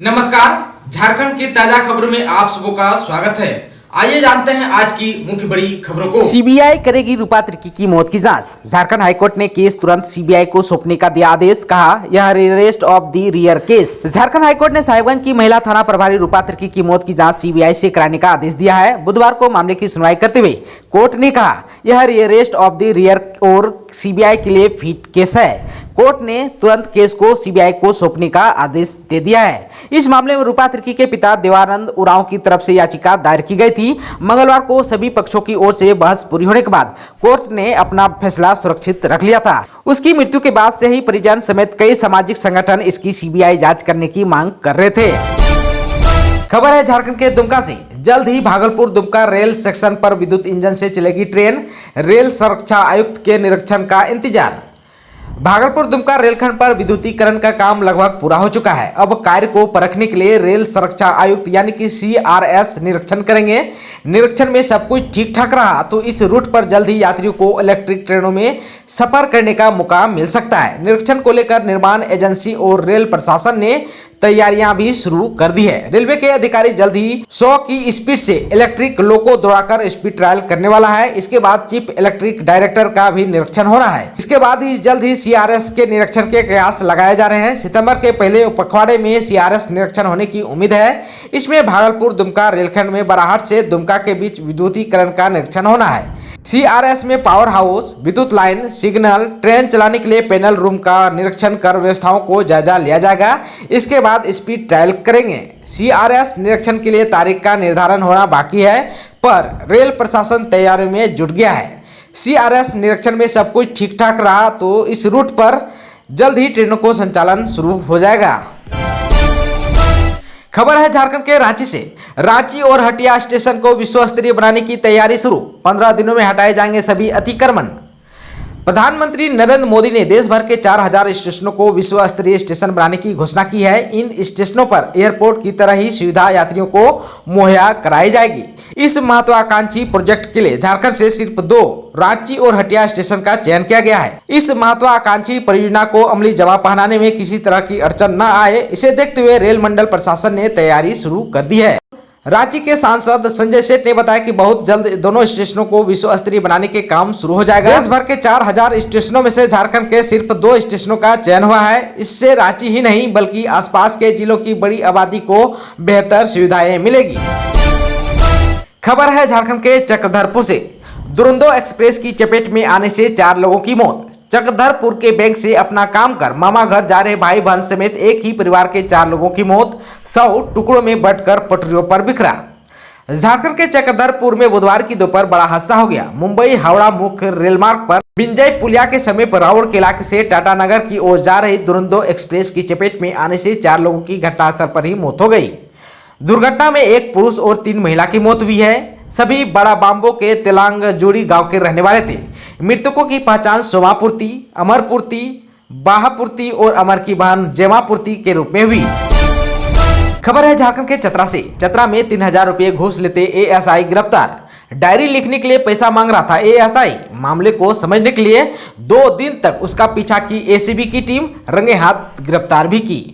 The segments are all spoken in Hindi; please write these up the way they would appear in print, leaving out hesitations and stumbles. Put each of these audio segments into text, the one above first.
नमस्कार, झारखंड की ताजा खबरों में आप सबों का स्वागत है। आइए जानते हैं आज की मुख्य बड़ी खबरों को। सीबीआई करेगी रूपा त्रिकी की मौत की जांच। झारखंड हाईकोर्ट ने केस तुरंत सीबीआई को सौंपने का दिया आदेश, कहा यह arrest of the rear case. Jharkhand high court ने साहिबगंज की महिला थाना प्रभारी रूपा त्रिकी की मौत की जांच सीबीआई से कराने का आदेश दिया है। बुधवार को मामले की सुनवाई करते हुए कोर्ट ने कहा यह अरेस्ट ऑफ द रियर और सीबीआई के लिए फिट केस है। कोर्ट ने तुरंत केस को सीबीआई को सौंपने का आदेश दे दिया है। इस मामले में रूपा त्रिकी के पिता देवानंद उरांव की तरफ से याचिका दायर की गई थी। मंगलवार को सभी पक्षों की ओर से बहस पूरी होने के बाद कोर्ट ने अपना फैसला सुरक्षित रख लिया था। उसकी मृत्यु के बाद से ही परिजन समेत कई सामाजिक संगठन इसकी सीबीआई जांच करने की मांग कर रहे थे। खबर है झारखंड के दुमका से। जल्द ही भागलपुर दुमका रेल सेक्शन पर विद्युत इंजन से चलेगी ट्रेन। रेल सुरक्षा आयुक्त के निरीक्षण का इंतजार। भागलपुर दुमका रेलखंड पर विद्युतीकरण का काम लगभग पूरा हो चुका है। अब कार्य को परखने के लिए रेल सुरक्षा आयुक्त यानी कि CRS निरीक्षण करेंगे। निरीक्षण में सब कुछ ठीक ठाक रहा तो इस रूट पर जल्द ही यात्रियों को इलेक्ट्रिक ट्रेनों में सफर करने का मौका मिल सकता है। निरीक्षण को लेकर निर्माण एजेंसी और रेल प्रशासन ने तैयारियां भी शुरू कर दी है। रेलवे के अधिकारी जल्द ही 100 की स्पीड से इलेक्ट्रिक लोको दौड़ाकर स्पीड ट्रायल करने वाला है। इसके बाद चीफ इलेक्ट्रिक डायरेक्टर का भी निरीक्षण होना है। इसके बाद ही जल्द ही CRS के निरीक्षण के कयास लगाए जा रहे हैं। सितंबर के पहले पखवाड़े में CRS निरीक्षण होने की उम्मीद है। इसमें भागलपुर दुमका रेलखंड में बराहट से दुमका के बीच विद्युतीकरण का निरीक्षण होना है। CRS में पावर हाउस, विद्युत लाइन, सिग्नल, ट्रेन चलाने के लिए पैनल रूम का निरीक्षण कर व्यवस्थाओं को जायजा लिया जाएगा। इसके बाद स्पीड ट्रायल करेंगे। CRS निरीक्षण के लिए तारीख का निर्धारण होना बाकी है, पर रेल प्रशासन तैयारियों में जुट गया है। CRS निरीक्षण में सब कुछ ठीक ठाक रहा तो इस रूट पर जल्द ही ट्रेनों को संचालन शुरू हो जाएगा। खबर है झारखंड के रांची से। रांची और हटिया स्टेशन को विश्व स्तरीय बनाने की तैयारी शुरू। 15 दिनों में हटाए जाएंगे सभी अतिक्रमण। प्रधानमंत्री नरेंद्र मोदी ने देश भर के 4000 स्टेशनों को विश्व स्तरीय स्टेशन बनाने की घोषणा की है। इन स्टेशनों पर एयरपोर्ट की तरह ही सुविधा यात्रियों को मुहैया कराई जाएगी। इस महत्वाकांक्षी प्रोजेक्ट के लिए झारखंड से सिर्फ 2 रांची और हटिया स्टेशन का चयन किया गया है। इस महत्वाकांक्षी परियोजना को अमली जमा पहनाने में किसी तरह की अड़चन न आए, इसे देखते हुए रेल मंडल प्रशासन ने तैयारी शुरू कर दी है। रांची के सांसद संजय सेठ ने बताया कि बहुत जल्द दोनों स्टेशनों को विश्व स्तरीय बनाने के काम शुरू हो जाएगा। देश भर के 4000 स्टेशनों में से झारखंड के सिर्फ 2 स्टेशनों का चयन हुआ है। इससे रांची ही नहीं बल्कि आसपास के जिलों की बड़ी आबादी को बेहतर सुविधाएं मिलेगी। खबर है झारखंड के चक्रधरपुर से। दुरंतो एक्सप्रेस की चपेट में आने से 4 लोगों की मौत। चक्रधरपुर के बैंक से अपना काम कर मामा घर जा रहे भाई बहन समेत एक ही परिवार के 4 लोगों की मौत 100 टुकड़ों में बंटकर पटरियों पर बिखरा। झारखंड के चक्रधरपुर में बुधवार की दोपहर बड़ा हादसा हो गया। मुंबई हावड़ा मुख्य रेलमार्ग पर बिंजई पुलिया के समीप रावड़ के इलाके से टाटानगर की ओर जा रही दुरंतो एक्सप्रेस की चपेट में आने से 4 लोगों की घटनास्थल पर ही मौत हो गई। दुर्घटना में एक पुरुष और 3 महिला की मौत हुई है। सभी बड़ा बाम्बो के तेलांग जोड़ी गांव के रहने वाले थे। मृतकों की पहचान सोमापुर्ति, अमरपुर्ति, बाहापुर्ति और अमर की बहन जेमापुर्ति के रूप में हुई। खबर है झारखंड के चतरा से। चतरा में 3000 रुपये घूस लेते ASI गिरफ्तार। डायरी लिखने के लिए पैसा मांग रहा था ASI। मामले को समझने के लिए 2 दिन तक उसका पीछा की ACB की टीम रंगे हाथ गिरफ्तार भी की।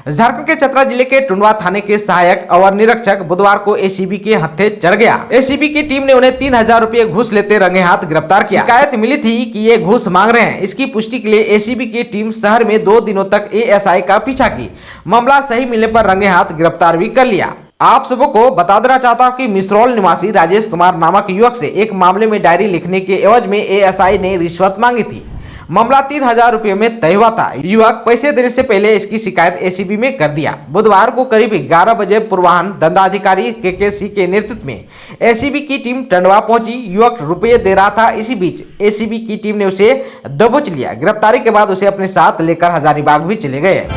झारखंड के चतरा जिले के टुंडवा थाने के सहायक अवर निरीक्षक बुधवार को ACB के हत्थे चढ़ गया। ACB की टीम ने उन्हें 3000 रुपये घूस लेते रंगे हाथ गिरफ्तार किया। शिकायत मिली थी कि ये घूस मांग रहे हैं। इसकी पुष्टि के लिए ACB की टीम शहर में 2 दिनों तक ASI का पीछा की। मामला सही मिलने पर रंगे हाथ गिरफ्तार भी कर लिया। आप सबों को बता देना चाहता हूँ कि मिसरौल निवासी राजेश कुमार नामक युवक से एक मामले में डायरी लिखने के एवज में ASI ने रिश्वत मांगी थी। मामला 3000 रुपये में तय हुआ था। युवक पैसे देने से पहले इसकी शिकायत ACB में कर दिया। बुधवार को करीब 11 बजे पूर्वाह्न दंडाधिकारी KKC के नेतृत्व में ACB की टीम टंडवा पहुंची। युवक रुपये दे रहा था। इसी बीच ACB की टीम ने उसे दबोच लिया। गिरफ्तारी के बाद उसे अपने साथ लेकर हजारीबाग भी चले गए।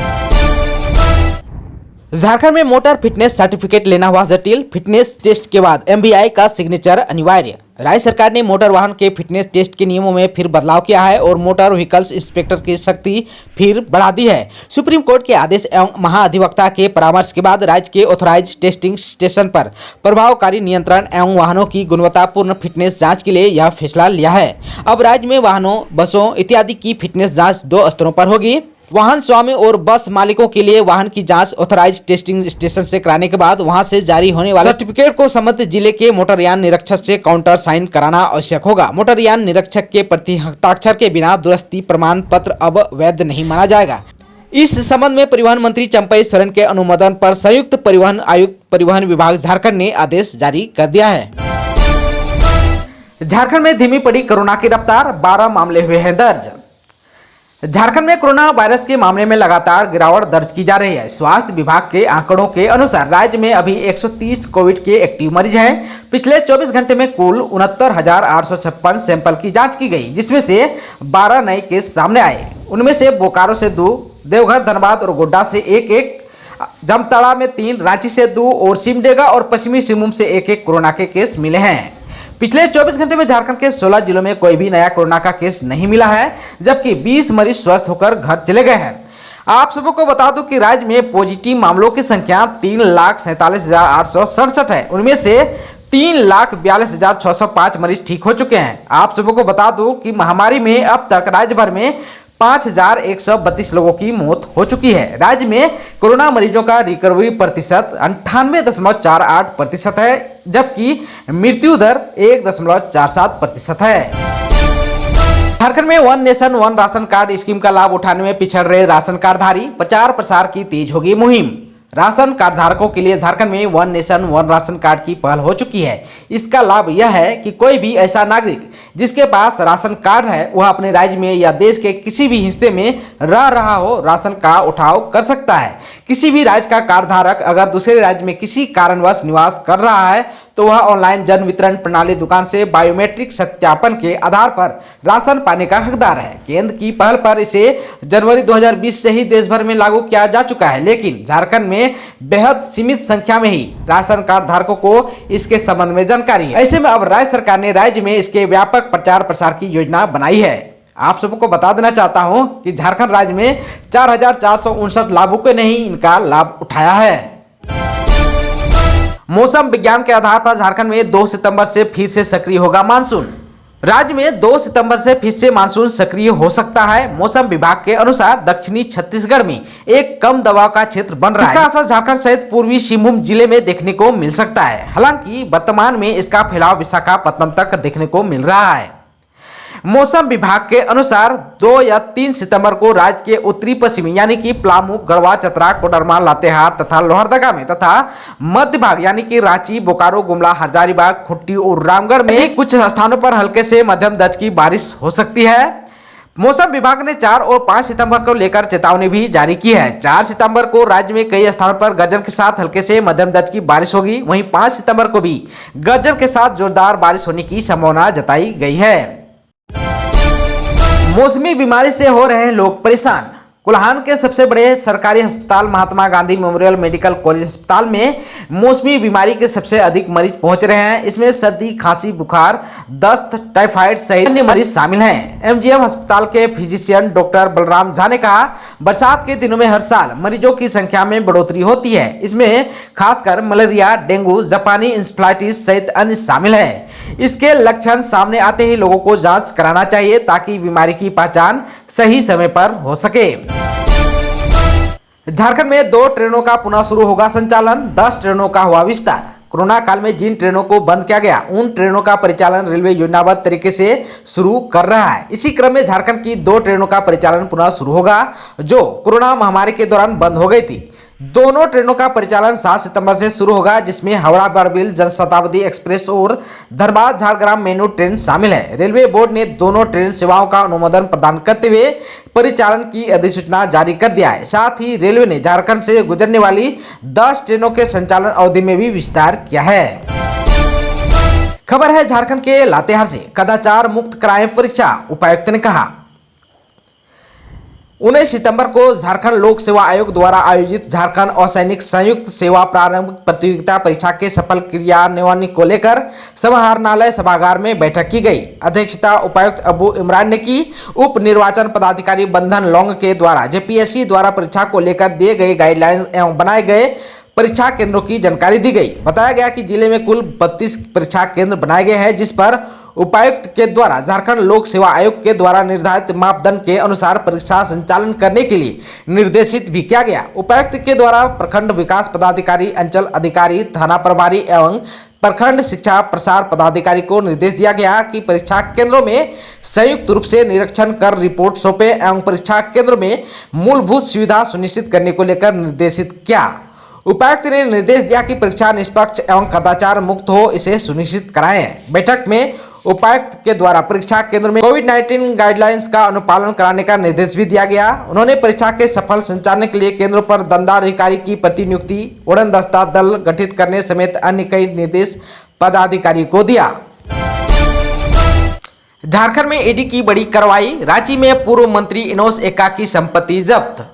झारखंड में मोटर फिटनेस सर्टिफिकेट लेना हुआ जटिल। फिटनेस टेस्ट के बाद MVI का सिग्नेचर अनिवार्य। राज्य सरकार ने मोटर वाहन के फिटनेस टेस्ट के नियमों में फिर बदलाव किया है और मोटर व्हीकल्स इंस्पेक्टर की शक्ति फिर बढ़ा दी है। सुप्रीम कोर्ट के आदेश एवं महाधिवक्ता के परामर्श के बाद राज्य के ऑथराइज्ड टेस्टिंग स्टेशन पर प्रभावकारी नियंत्रण एवं वाहनों की गुणवत्तापूर्ण फिटनेस जांच के लिए यह फैसला लिया है। अब राज्य में वाहनों, बसों इत्यादि की फिटनेस जांच 2 स्तरों पर होगी। वाहन स्वामी और बस मालिकों के लिए वाहन की जांच ऑथराइज टेस्टिंग स्टेशन से कराने के बाद वहां से जारी होने वाले सर्टिफिकेट को संबंधित जिले के मोटरयान निरीक्षक से काउंटर साइन कराना आवश्यक होगा। मोटरयान निरीक्षक के प्रति हस्ताक्षर के बिना दुरुस्ती प्रमाण पत्र अब वैध नहीं माना जाएगा। इस संबंध में परिवहन मंत्री चंपई सोरेन के अनुमोदन पर संयुक्त परिवहन आयुक्त परिवहन विभाग झारखंड ने आदेश जारी कर दिया है। झारखंड में धीमी पड़ी कोरोना की रफ्तार, 12 मामले हुए हैं दर्ज। झारखंड में कोरोना वायरस के मामले में लगातार गिरावट दर्ज की जा रही है। स्वास्थ्य विभाग के आंकड़ों के अनुसार राज्य में अभी 130 कोविड के एक्टिव मरीज हैं। पिछले 24 घंटे में कुल 69,856 सैंपल की जांच की गई, जिसमें से 12 नए केस सामने आए। उनमें से बोकारो से 2, देवघर, धनबाद और गोड्डा से 1-1, जामताड़ा में 3, रांची से 2 और सिमडेगा और पश्चिमी सिंहभूम से 1-1 कोरोना के केस मिले हैं। पिछले 24 घंटे में झारखंड के 16 जिलों में कोई भी नया कोरोना का केस नहीं मिला है, जबकि 20 मरीज स्वस्थ होकर घर चले गए हैं। आप सबको बता दूं कि राज्य में पॉजिटिव मामलों की संख्या 3,47,867 है। उनमें से 3,42,605 मरीज ठीक हो चुके हैं। आप सबको बता दूं कि महामारी में अब तक राज्य भर में 5,132 लोगों की मौत हो चुकी है। राज्य में कोरोना मरीजों का रिकवरी प्रतिशत 98.48% है, जबकि मृत्यु दर 1.47% है। झारखंड में one nation one ration card scheme का लाभ उठाने में पिछड़ रहे राशन कार्डधारी, प्रचार प्रसार की तेज होगी मुहिम। राशन कार्ड धारकों के लिए झारखंड में one nation one ration card की पहल हो चुकी है। इसका लाभ यह है कि कोई भी ऐसा नागरिक जिसके पास राशन कार्ड है वह अपने राज्य में या देश के किसी भी हिस्से में रह रहा हो राशन का उठाव कर सकता है। किसी भी राज्य का कार्ड धारक अगर दूसरे राज्य में किसी कारणवश निवास कर रहा है तो वह ऑनलाइन जन वितरण प्रणाली दुकान से बायोमेट्रिक सत्यापन के आधार पर राशन पाने का हकदार है। केंद्र की पहल पर इसे जनवरी 2020 से ही देश भर में लागू किया जा चुका है, लेकिन झारखंड में बेहद सीमित संख्या में ही राशन कार्ड धारकों को इसके संबंध में जानकारी है। ऐसे में अब राज्य सरकार ने राज्य में इसके व्यापक प्रचार प्रसार की योजना बनाई है। आप सबको बता देना चाहता हूं कि झारखंड राज्य में 4,459 लाभुकों ने ही इनका लाभ उठाया है। मौसम विज्ञान के आधार पर झारखंड में 2 सितंबर से फिर से सक्रिय होगा मानसून। राज्य में 2 सितंबर से फिर से मानसून सक्रिय हो सकता है। मौसम विभाग के अनुसार दक्षिणी छत्तीसगढ़ में एक कम दबाव का क्षेत्र बन रहा है। इसका असर झारखंड सहित पूर्वी सिंहभूम जिले में देखने को मिल सकता है। हालांकि वर्तमान में इसका फैलाव विशाखापट्टनम तक देखने को मिल रहा है। मौसम विभाग के अनुसार 2 या 3 सितंबर को राज्य के उत्तरी पश्चिमी यानी कि पलामू, गढ़वा, चतरा, कोडरमा, लातेहार तथा लोहरदगा में तथा मध्य भाग यानी कि रांची, बोकारो, गुमला, हजारीबाग, खुट्टी और रामगढ़ में कुछ स्थानों पर हल्के से मध्यम दर्जे की बारिश हो सकती है। मौसम विभाग ने 4 और 5 सितंबर को लेकर चेतावनी भी जारी की है। 4 सितंबर को राज्य में कई स्थानों पर गर्जन के साथ हल्के से मध्यम दर्जे की बारिश होगी। वहीं 5 सितंबर को भी गर्जन के साथ जोरदार बारिश होने की संभावना जताई गई है। मौसमी बीमारी से हो रहे हैं लोग परेशान। कोल्हान के सबसे बड़े सरकारी अस्पताल Mahatma Gandhi memorial medical college अस्पताल में मौसमी बीमारी के सबसे अधिक मरीज पहुंच रहे हैं। इसमें सर्दी, खांसी, बुखार, दस्त, टाइफाइड सहित अन्य मरीज शामिल हैं। एमजीएम अस्पताल के फिजिशियन डॉक्टर बलराम झा ने कहा, बरसात के दिनों में हर साल मरीजों की संख्या में बढ़ोतरी होती है। इसमें खासकर मलेरिया, डेंगू, जापानी इंसेफ्लाइटिस सहित अन्य शामिल है। इसके लक्षण सामने आते ही लोगों को जांच कराना चाहिए ताकि बीमारी की पहचान सही समय पर हो सके। झारखंड में 2 ट्रेनों का पुनः शुरू होगा संचालन, 10 ट्रेनों का हुआ विस्तार। कोरोना काल में जिन ट्रेनों को बंद किया गया उन ट्रेनों का परिचालन रेलवे योजनाबद्ध तरीके से शुरू कर रहा है। इसी क्रम में झारखंड की 2 ट्रेनों का परिचालन पुनः शुरू होगा जो कोरोना महामारी के दौरान बंद हो गई थी। दोनों ट्रेनों का परिचालन 7 सितंबर से शुरू होगा, जिसमें हावड़ा बड़बिल जनशताब्दी एक्सप्रेस और धनबाद झारग्राम मेनू ट्रेन शामिल है। रेलवे बोर्ड ने दोनों ट्रेन सेवाओं का अनुमोदन प्रदान करते हुए परिचालन की अधिसूचना जारी कर दिया है। साथ ही रेलवे ने झारखंड से गुजरने वाली 10 ट्रेनों के संचालन अवधि में भी विस्तार किया है। खबर है झारखंड के लातेहार से, कदाचार मुक्त कराएं परीक्षा, उपायुक्त ने कहा। 19 सितंबर को झारखंड लोक सेवा आयोग द्वारा आयोजित झारखंड असैनिक संयुक्त सेवा प्रारंभिक प्रतियोगिता परीक्षा के सफल क्रियान्वयन को लेकर समाहरणालय सभागार में बैठक की गई। अध्यक्षता उपायुक्त अबू इमरान ने की। उप निर्वाचन पदाधिकारी बंधन लोंग के द्वारा जेपीएससी द्वारा परीक्षा को लेकर दिए गए गाइडलाइंस एवं बनाए गए परीक्षा केंद्रों की जानकारी दी गई। बताया गया कि जिले में कुल 32 परीक्षा केंद्र बनाए गए हैं, जिस पर उपायुक्त के द्वारा झारखंड लोक सेवा आयोग के द्वारा निर्धारित मापदंड के अनुसार परीक्षा संचालन करने के लिए निर्देशित भी किया गया। उपायुक्त के द्वारा प्रखंड विकास पदाधिकारी, अंचल अधिकारी, थाना प्रभारी एवं प्रखंड शिक्षा प्रसार पदाधिकारी को निर्देश दिया गया कि परीक्षा केंद्रों में संयुक्त रूप से निरीक्षण कर रिपोर्ट सौंपे एवं परीक्षा केंद्रों में मूलभूत सुविधा सुनिश्चित करने को लेकर निर्देशित किया। उपायुक्त ने निर्देश दिया कि परीक्षा निष्पक्ष एवं कदाचार मुक्त हो, इसे सुनिश्चित कराएं। बैठक में उपायुक्त के द्वारा परीक्षा केंद्र में कोविड-19 गाइडलाइंस का अनुपालन कराने का निर्देश भी दिया गया। उन्होंने परीक्षा के सफल संचालन के लिए केंद्रों पर दंडाधिकारी की प्रतिनियुक्ति, उड़नदस्ता दल गठित करने समेत अन्य कई निर्देश पदाधिकारी को दिया। झारखंड में ईडी की बड़ी कार्रवाई, रांची में पूर्व मंत्री इनोस एक्का की संपत्ति जब्त।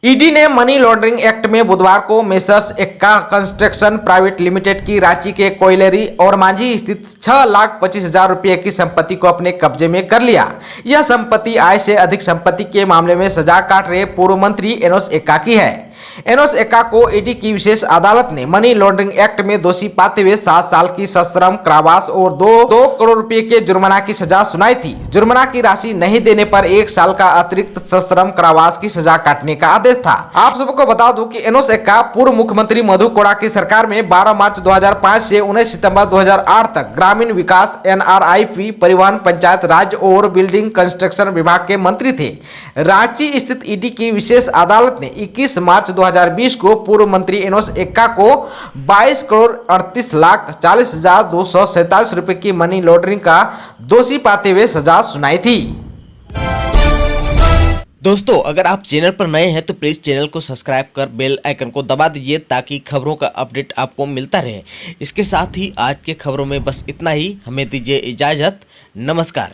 ईडी ने मनी लॉन्ड्रिंग एक्ट में बुधवार को messrs Ekka construction private limited की रांची के कोयलेरी और मांझी स्थित 6,25,000 रुपये की संपत्ति को अपने कब्जे में कर लिया। यह संपत्ति आय से अधिक संपत्ति के मामले में सजा काट रहे पूर्व मंत्री इनोस एक्का की है। इनोस एक्का को ईडी की विशेष अदालत ने मनी लॉन्ड्रिंग एक्ट में दोषी पाते हुए 7 साल की सश्रम कारावास और 2 करोड़ रुपए के जुर्माना की सजा सुनाई थी। जुर्माना की राशि नहीं देने पर 1 साल का अतिरिक्त सश्रम कारावास की सजा काटने का आदेश था। आप सबको बता दूं कि इनोस एक्का पूर्व मुख्यमंत्री मधु कोड़ा की सरकार में 12 मार्च 2005 से 19 सितंबर 2008 तक ग्रामीण विकास, NRIP, परिवहन, पंचायत राज और बिल्डिंग कंस्ट्रक्शन विभाग के मंत्री थे। रांची स्थित ईडी की विशेष अदालत ने 21 मार्च 2020 को पूर्व मंत्री इनोस एक्का को 22,38,40,247 रुपए की मनी लॉन्ड्रिंग का दोषी पाते हुए सजा सुनाई थी। दोस्तों, अगर आप चैनल पर नए हैं तो प्लीज़ चैनल को सब्सक्राइब कर बेल आइकन को दबा दीजिए ताकि खबरों का अपडेट आपको मिलता रहे। इसके साथ ही आज के खबरों में बस इतना ही। हमें दीजिए इजाज़त। नमस्कार।